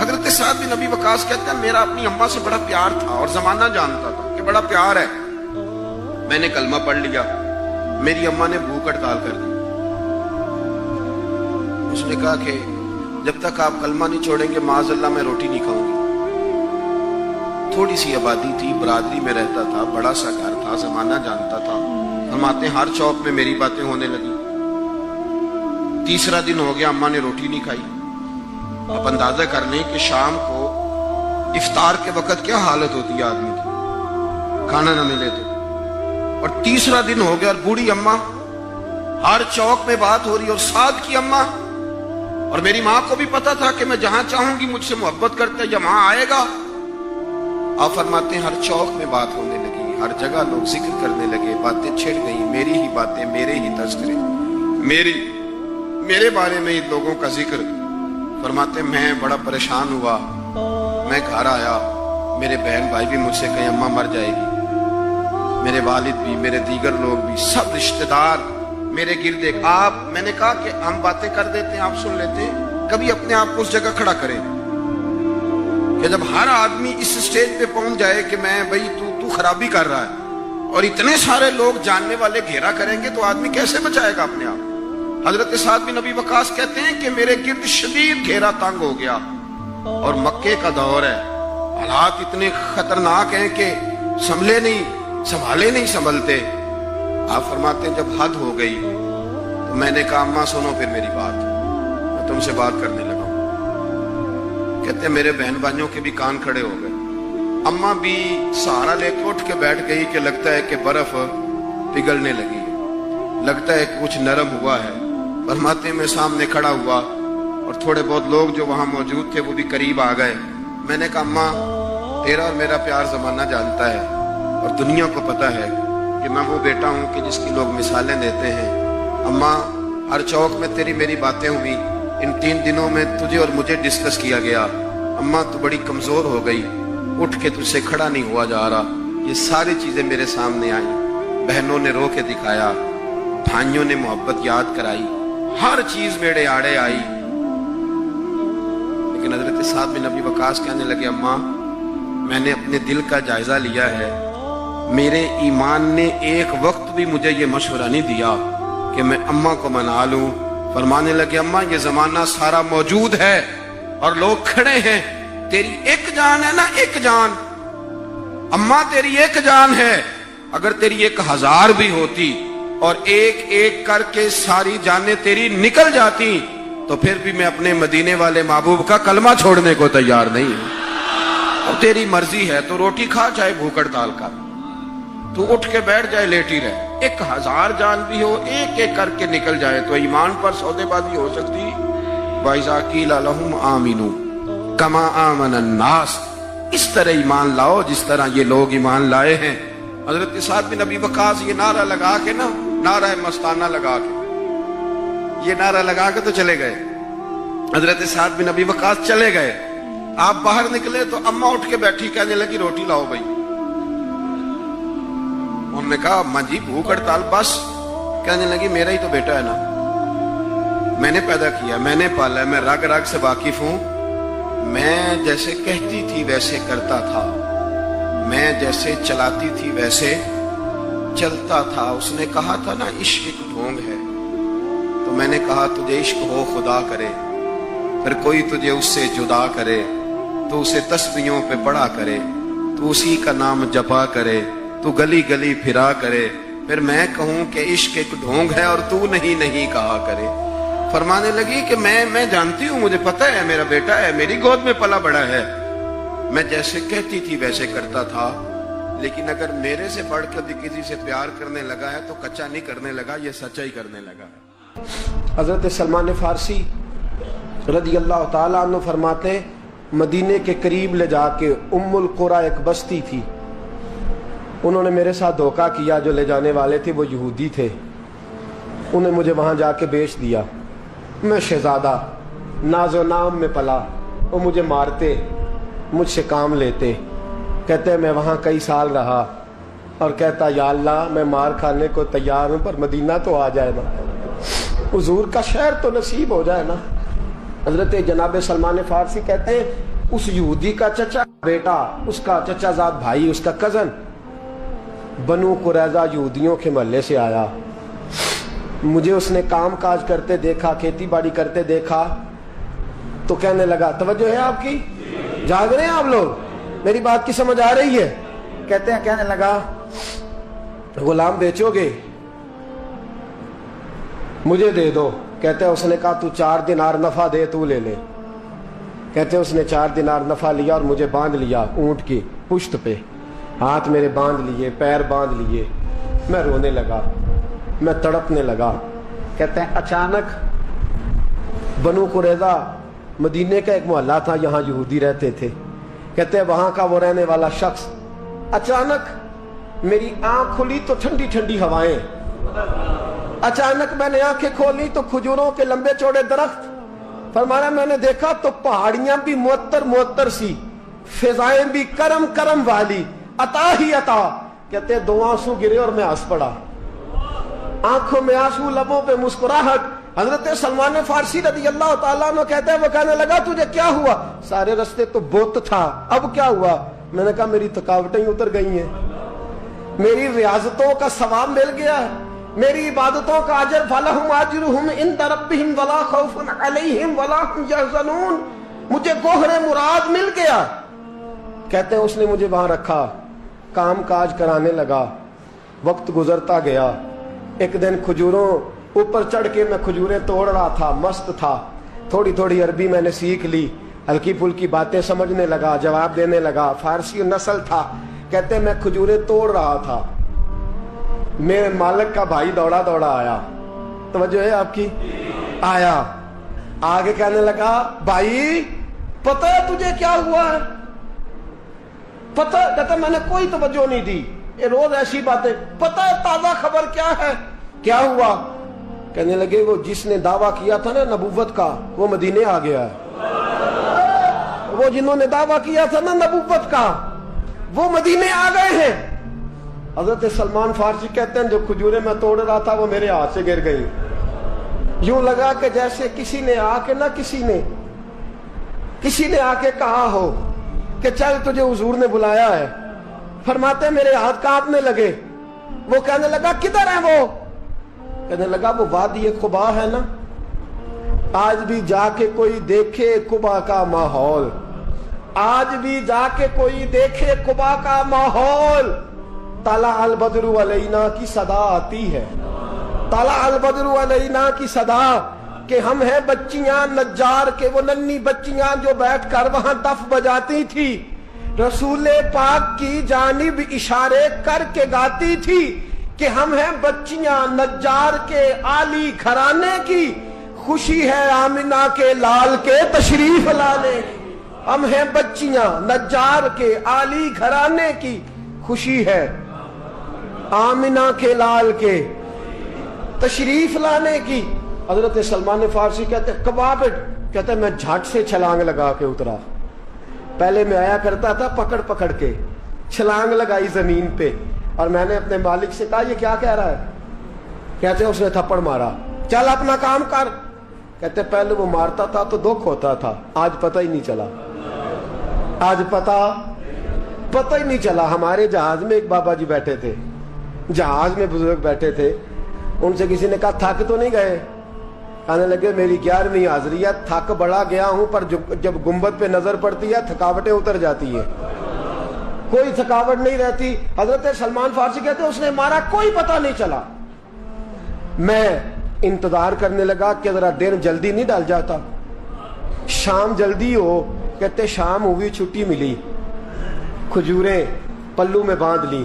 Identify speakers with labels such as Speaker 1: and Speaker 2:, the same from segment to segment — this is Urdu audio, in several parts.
Speaker 1: حضرت سعد بن ابی وقاص کہتے ہیں میرا اپنی اماں سے بڑا پیار تھا اور زمانہ جانتا تھا کہ بڑا پیار ہے. میں نے کلمہ پڑھ لیا, میری اماں نے بھوک ہڑتال کر دی. اس نے کہا کہ جب تک آپ کلمہ نہیں چھوڑیں گے معاذ اللہ میں روٹی نہیں کھاؤں گی. تھوڑی سی آبادی تھی, برادری میں رہتا تھا, بڑا سا گھر تھا, زمانہ جانتا تھا. فرماتے ہیں ہر چوک میں میری باتیں ہونے لگی. تیسرا دن ہو گیا, اماں نے روٹی نہیں کھائی. آپ اندازہ کر لیں کہ شام کو افطار کے وقت کیا حالت ہوتی ہے آدمی کی, کھانا نہ ملے تو. اور تیسرا دن ہو گیا اور بوڑھی اماں, ہر چوک میں بات ہو رہی. اور سعد کی اماں, اور میری ماں کو بھی پتا تھا کہ میں جہاں چاہوں گی مجھ سے محبت کرتے یا وہاں آئے گا. آپ فرماتے ہیں ہر چوک میں بات ہونے لگی, ہر جگہ لوگ ذکر کرنے لگے, باتیں چھڑ گئی, میری ہی باتیں, میرے ہی تذکرے, میرے بارے میں ان لوگوں کا ذکر. فرماتے میں بڑا پریشان ہوا. میں گھر آیا, میرے بہن بھائی بھی مجھ سے کہیں اماں مر جائے گی, میرے والد بھی, میرے دیگر لوگ بھی, سب رشتہ دار میرے گرد. آپ, میں نے کہا کہ ہم باتیں کر دیتے ہیں, آپ سن لیتے ہیں. کبھی اپنے آپ کو اس جگہ کھڑا کریں کہ جب ہر آدمی اس سٹیج پہ پہنچ جائے کہ میں بھئی تو خرابی کر رہا ہے اور اتنے سارے لوگ جاننے والے گھیرا کریں گے تو آدمی کیسے بچائے گا اپنے آپ. حضرت سعد بن ابی وقاص کہتے ہیں کہ میرے گرد شدید گھیرا تنگ ہو گیا اور مکے کا دور ہے, حالات اتنے خطرناک ہیں کہ سنبھالے نہیں سنبھلتے. آپ فرماتے ہیں جب حد ہو گئی تو میں نے کہا اماں سنو پھر میری بات, میں تم سے بات کرنے لگا. کہتے ہیں میرے بہن بھائیوں کے بھی کان کھڑے ہو گئے. اماں بھی سہارا لے کے اٹھ کے بیٹھ گئی کہ لگتا ہے کہ برف پگھلنے لگی ہے, لگتا ہے کہ کچھ نرم ہوا ہے. فرماتے ہیں میں سامنے کھڑا ہوا اور تھوڑے بہت لوگ جو وہاں موجود تھے وہ بھی قریب آ گئے. میں نے کہا اماں تیرا اور میرا پیار زمانہ جانتا ہے اور دنیا کو پتا ہے کہ میں وہ بیٹا ہوں کہ جس کی لوگ مثالیں دیتے ہیں. اماں ہر چوک میں تیری میری باتیں ہوئی, ان 3 دنوں میں تجھے اور مجھے ڈسکس کیا گیا. اماں تو بڑی کمزور ہو گئی, اٹھ کے تجھ سے کھڑا نہیں ہوا جا رہا. یہ ساری چیزیں میرے سامنے آئیں, بہنوں نے رو کے دکھایا, بھائیوں نے محبت یاد کرائی, ہر چیز میرے آڑے آئی. لیکن حضرت سعد بن ابی وقاص کہنے لگے اماں میں نے اپنے دل کا جائزہ لیا ہے, میرے ایمان نے ایک وقت بھی مجھے یہ مشورہ نہیں دیا کہ میں اماں کو منا لوں. فرمانے لگے اماں یہ زمانہ سارا موجود ہے اور لوگ کھڑے ہیں, تیری ایک جان ہے نا, ایک جان. اماں تیری ایک جان ہے, اگر تیری 1000 بھی ہوتی اور ایک ایک کر کے ساری جانیں تیری نکل جاتی تو پھر بھی میں اپنے مدینے والے محبوب کا کلمہ چھوڑنے کو تیار نہیں ہوں. اب تیری مرضی ہے تو روٹی کھا چاہے بھوک ہڑتال کر, تو اٹھ کے بیٹھ جائے لیٹی رہے. 1000 جان بھی ہو ایک ایک کر کے نکل جائے تو ایمان پر سودے بازی ہو سکتی. وَإِذَا قِيلَ لَهُمْ آمِنُوا كَمَا آمَنَ النَّاسُ, اس طرح ایمان لاؤ جس طرح یہ لوگ ایمان لائے ہیں. حضرت سعد بن ابی وقاص یہ نعرہ لگا کے نا, نعرہ مستانہ لگا کے, یہ نعرہ لگا کے تو چلے گئے. حضرت سعد بن ابی وقاص چلے گئے. آپ باہر نکلے تو اماں اٹھ کے بیٹھی کہنے لگی روٹی لاؤ بھائی. انہوں نے کہا اماں جی بھوک ہڑتال بس. کہنے لگی میرا ہی تو بیٹا ہے نا, میں نے پیدا کیا, میں نے پالا ہے, میں رگ رگ سے واقف ہوں. میں جیسے کہتی تھی ویسے کرتا تھا, میں جیسے چلاتی تھی ویسے چلتا تھا. اس نے کہا تھا نا عشق ایک ڈھونگ ہے, تو میں نے کہا تجھے عشق ہو خدا کرے, پھر کوئی تجھے اس سے جدا کرے تو اسے تسبیحوں پہ پڑھا کرے, تو اسی کا نام جپا کرے, تو گلی گلی پھرا کرے, پھر میں کہوں کہ عشق ایک ڈھونگ ہے اور تو نہیں کہا کرے. فرمانے لگی کہ میں جانتی ہوں, مجھے پتہ ہے میرا بیٹا ہے, میری گود میں پلا بڑا ہے, میں جیسے کہتی تھی ویسے کرتا تھا, لیکن اگر میرے سے بڑھ کر بھی کسی سے پیار کرنے لگا ہے تو کچا نہیں کرنے لگا, یہ سچا ہی کرنے لگا ہے. حضرت سلمان فارسی رضی اللہ تعالیٰ عنہ فرماتے ہیں مدینے کے قریب لے جا کے ام القریٰ ایک بستی تھی, انہوں نے میرے ساتھ دھوکہ کیا. جو لے جانے والے تھے وہ یہودی تھے, انہیں مجھے وہاں جا کے بیچ دیا. میں شہزادہ ناز و نام میں پلا, وہ مجھے مارتے, مجھ سے کام لیتے. کہتے میں وہاں کئی سال رہا اور کہتا یا اللہ میں مار کھانے کو تیار ہوں پر مدینہ تو آ جائے نا, حضور کا شہر تو نصیب ہو جائے نا. حضرت جناب سلمان فارسی کہتے ہیں اس یہودی کا چچا بیٹا، اس کا چچا زاد بھائی، اس کا کزن بنو قریظہ یہودیوں کے محلے سے آیا. مجھے اس نے کام کاج کرتے دیکھا، کھیتی باڑی کرتے دیکھا تو کہنے لگا، توجہ ہے آپ کی؟ جاگ رہے ہیں آپ لوگ؟ میری بات کی سمجھ آ رہی ہے؟ کہنے لگا غلام بیچو گے؟ مجھے دے دو. کہتے ہیں اس نے کہا تو 4 دینار نفع دے، تو لے لے. کہتے ہیں اس نے 4 دینار نفع لیا اور مجھے باندھ لیا اونٹ کی پشت پہ، ہاتھ میرے باندھ لیے، پیر باندھ لیے. میں رونے لگا، میں تڑپنے لگا. کہتے ہیں اچانک بنو قریظہ مدینے کا ایک محلہ تھا، یہاں یہودی رہتے تھے. کہتے ہیں وہاں کا وہ رہنے والا شخص اچانک میری آنکھ کھلی تو ٹھنڈی ٹھنڈی ہوائیں. اچانک میں نے آنکھیں کھولی تو کھجوروں کے لمبے چوڑے درخت. فرمایا میں نے دیکھا تو پہاڑیاں بھی معطر معطر سی، فضائیں بھی کرم کرم والی، عطا ہی عطا. کہتے ہیں 2 آنسو گرے اور میں ہنس پڑا. آنکھوں میں آنسو، لبوں پہ مسکراہٹ. حضرت سلمان فارسی رضی اللہ تعالیٰ عنہ کہتے ہیں وہ کہنے لگا تجھے کیا ہوا؟ سارے رستے تو بت تھا، اب کیا ہوا؟ میں نے کہا میری تھکاوٹیں اتر گئی ہیں، میری ریاضتوں کا ثواب مل گیا ہے، میری عبادتوں کا اجر فلہم اجرہم عند ربہم ولا خوف علیہم ولا هم یحزنون. مجھے گوہر مراد مل گیا. کہتے ہیں اس نے مجھے وہاں رکھا، کام کاج کرانے لگا. وقت گزرتا گیا. ایک دن کھجوروں اوپر چڑھ کے میں کھجوریں توڑ رہا تھا، مست تھا. تھوڑی تھوڑی عربی میں نے سیکھ لی، ہلکی پھلکی باتیں سمجھنے لگا، جواب دینے لگا. فارسی نسل تھا. کہتے ہیں میں کھجوریں توڑ رہا تھا، میرے مالک کا بھائی دوڑا دوڑا آیا. توجہ ہے آپ کی؟ آیا آگے کہنے لگا بھائی پتہ ہے تجھے کیا ہوا ہے؟ پتہ؟ کہتا میں نے کوئی توجہ نہیں دی، یہ روز ایسی باتیں. پتہ ہے تازہ خبر کیا ہے؟ کیا ہوا؟ کہنے لگے وہ جس نے دعویٰ کیا تھا نا نبوت کا، وہ مدینے آ گیا ہے. وہ جنہوں نے دعویٰ کیا تھا نا نبوت کا، وہ مدینے آ گئے ہیں. حضرت سلمان فارسی کہتے ہیں جو کھجوریں میں توڑ رہا تھا وہ میرے ہاتھ سے گر گئی. یوں لگا کہ جیسے کسی نے آ کے کسی نے آ کے کہا ہو کہ چل تجھے حضور نے بلایا ہے. فرماتے میرے ہاتھ کانپنے لگے. وہ کہنے لگا کدھر ہے وہ؟ کہنے لگا وہ وادی قباء ہے نا، آج بھی جا کے کوئی دیکھے قباء کا ماحول، آج بھی جا کے کوئی دیکھے قباء کا ماحول. طلع البدر علینا کی صدا آتی ہے، طلع البدر علینا کی صدا، کہ ہم ہیں بچیاں نجار کے، وہ ننھی بچیاں جو بیٹھ کر وہاں دف بجاتی تھی، رسول پاک کی جانب اشارے کر کے گاتی تھی کہ ہم ہیں بچیاں نجار کے عالی گھرانے کی، خوشی ہے آمنہ کے لال کے تشریف لانے کی. ہم ہیں بچیاں نجار کے عالی گھرانے کی، خوشی ہے آمنہ کے لال کے تشریف لانے کی. حضرت سلمان فارسی کہتے کباب، کہتے میں جھٹ سے چھلانگ لگا کے اترا. پہلے میں آیا کرتا تھا پکڑ پکڑ کے، چھلانگ لگائی زمین پہ، اور میں نے اپنے مالک سے کہا یہ کیا کہہ رہا ہے؟ کہتے اس نے تھپڑ مارا، چل اپنا کام کر. کہتے پہلے وہ مارتا تھا تو دکھ ہوتا تھا، آج پتہ ہی نہیں چلا، آج پتہ ہی نہیں چلا. ہمارے جہاز میں ایک بابا جی بیٹھے تھے، جہاز میں بزرگ بیٹھے تھے. ان سے کسی نے کہا تھک تو نہیں گئے؟ کہنے لگے میری 11ویں حاضری ہے، تھک بڑا گیا ہوں، پر جب گنبد پہ نظر پڑتی ہے تھکاوٹیں اتر جاتی ہیں، کوئی تھکاوٹ نہیں رہتی. حضرت سلمان فارسی کہتے اس نے مارا، کوئی پتہ نہیں چلا. میں انتظار کرنے لگا کہ ذرا دن جلدی نہیں ڈال جاتا، شام جلدی ہو. کہتے شام ہوئی، چھٹی ملی، کھجوریں پلو میں باندھ لی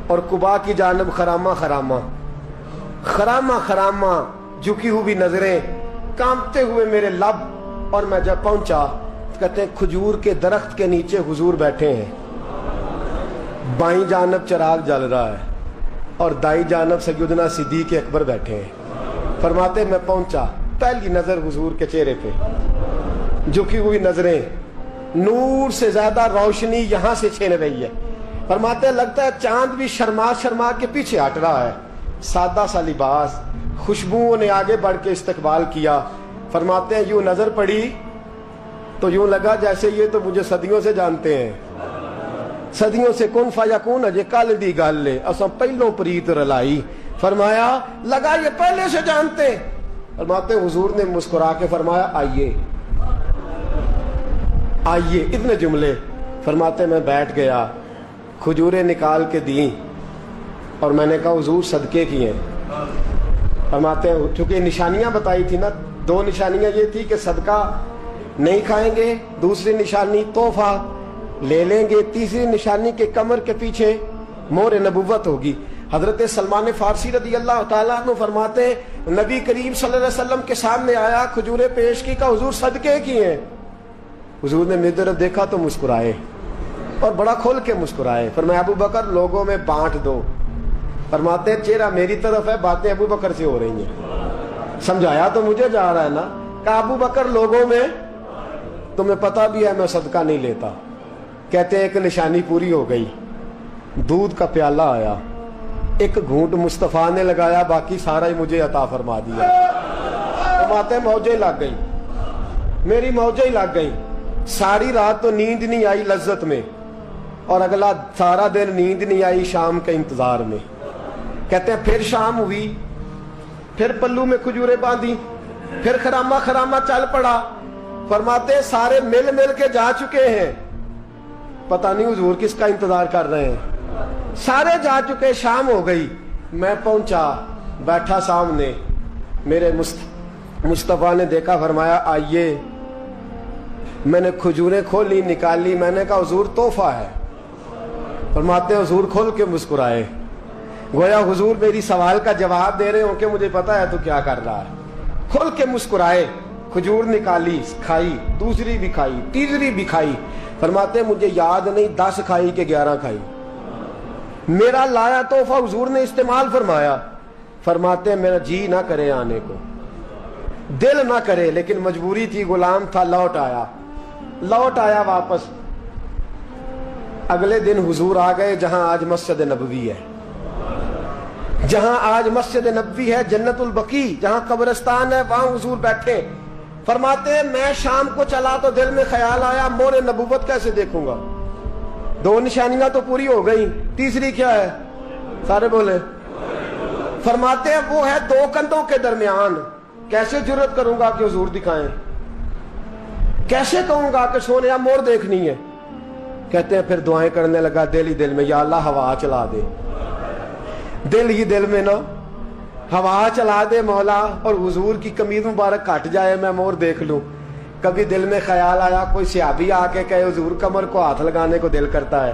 Speaker 1: اور قباء کی جانب خرامہ خرامہ جھکی ہوئی نظریں، کانپتے ہوئے میرے لب. اور میں جب پہنچا کہتے ہیں کھجور کے درخت کے نیچے حضور بیٹھے ہیں، بائیں جانب چراغ جل رہا ہے اور دائیں جانب سیدنا صدیق اکبر بیٹھے ہیں. فرماتے میں پہنچا، پہلی نظر حضور کے چہرے پہ، جھکی ہوئی نظریں، نور سے زیادہ روشنی یہاں سے چھین رہی ہے. فرماتے لگتا ہے چاند بھی شرما کے پیچھے ہٹ رہا ہے. سادہ سا لباس، خوشبوؤں نے آگے بڑھ کے استقبال کیا.
Speaker 2: فرماتے ہیں یوں نظر پڑی تو یوں لگا جیسے یہ تو مجھے صدیوں سے جانتے ہیں، صدیوں سے کن فیکون اجے کل دی گل لے اساں پہلوں پریت رلائی. فرمایا لگا یہ پہلے سے جانتے. فرماتے ہیں حضور نے مسکرا کے فرمایا آئیے آئیے، اتنے جملے. فرماتے میں بیٹھ گیا، کھجوریں نکال کے دیں اور میں نے کہا حضور صدقے کی ہیں. فرماتے ہیں چونکہ نشانیاں بتائی تھی نا، دو نشانیاں یہ تھی کہ صدقہ نہیں کھائیں گے، دوسری نشانی تحفہ لے لیں گے، تیسری نشانی کے کمر کے پیچھے مہر نبوت ہوگی. حضرت سلمان فارسی رضی اللہ تعالیٰ عنہ فرماتے ہیں نبی کریم صلی اللہ علیہ وسلم کے سامنے آیا، کھجوریں پیش کی، کہا حضور صدقے کی ہیں. حضور نے میری طرف دیکھا تو مسکرائے اور بڑا کھول کے مسکرائے. فرمایا ابو بکر لوگوں میں بانٹ دو. فرماتے ہیں چہرہ میری طرف ہے، باتیں ابو بکر سے ہو رہی ہیں. سمجھایا تو مجھے جا رہا ہے نا. کہا ابو بکر لوگوں میں تمہیں پتہ بھی ہے میں صدقہ نہیں لیتا. کہتے ہیں ایک نشانی پوری ہو گئی، دودھ کا پیالہ آیا، ایک گھونٹ مصطفیٰ نے لگایا، باقی سارا ہی مجھے عطا فرما دیا. فرماتے ہیں موجیں لگ گئی، میری موجیں لگ گئی. ساری رات تو نیند نہیں آئی لذت میں، اور اگلا سارا دن نیند نہیں آئی شام کے انتظار میں. کہتے ہیں پھر شام ہوئی، پھر پلو میں کھجوریں باندھی، پھر خرامہ خرامہ چل پڑا. فرماتے ہیں سارے مل مل کے جا چکے ہیں، پتہ نہیں حضور کس کا انتظار کر رہے ہیں. سارے جا چکے، شام ہو گئی. میں پہنچا، بیٹھا سامنے، میرے مصطفیٰ نے دیکھا، فرمایا آئیے. میں نے کھجوریں کھولی، نکالی، میں نے کہا حضور تحفہ ہے. فرماتے ہیں حضور کھول کے مسکرائے، گویا حضور میری سوال کا جواب دے رہے ہوں کہ مجھے پتا ہے تو کیا کر رہا ہے. کھول کے مسکرائے، کھجور نکالی، کھائی، دوسری بھی کھائی، تیسری بھی کھائی. فرماتے ہیں مجھے یاد نہیں 10 کھائی کہ 11 کھائی. میرا لایا تحفہ حضور نے استعمال فرمایا. فرماتے ہیں میرا جی نہ کرے آنے کو، دل نہ کرے، لیکن مجبوری تھی، غلام تھا. لوٹ آیا واپس. اگلے دن حضور آ گئے جہاں آج مسجد نبوی ہے، جہاں آج مسجد نبوی ہے، جنت البقیع جہاں قبرستان ہے، وہاں حضور بیٹھے. فرماتے ہیں میں شام کو چلا تو دل میں خیال آیا مہر نبوت کیسے دیکھوں گا. 2 نشانیاں تو پوری ہو گئی، تیسری کیا ہے؟ سارے بولے. فرماتے ہیں وہ ہے 2 کندھوں کے درمیان، کیسے جرت کروں گا کہ حضور دکھائیں، کیسے کہوں گا کہ سونیا مور دیکھنی ہے. کہتے ہیں پھر دعائیں کرنے لگا دل ہی دل میں، یا اللہ ہوا چلا دے، دل ہی دل میں نا ہوا چلا دے مولا، اور حضور کی قمیض مبارک کٹ جائے میں مور دیکھ لوں. کبھی دل میں خیال آیا کوئی صحابی آ کے کہے حضور کمر کو ہاتھ لگانے کو دل کرتا ہے.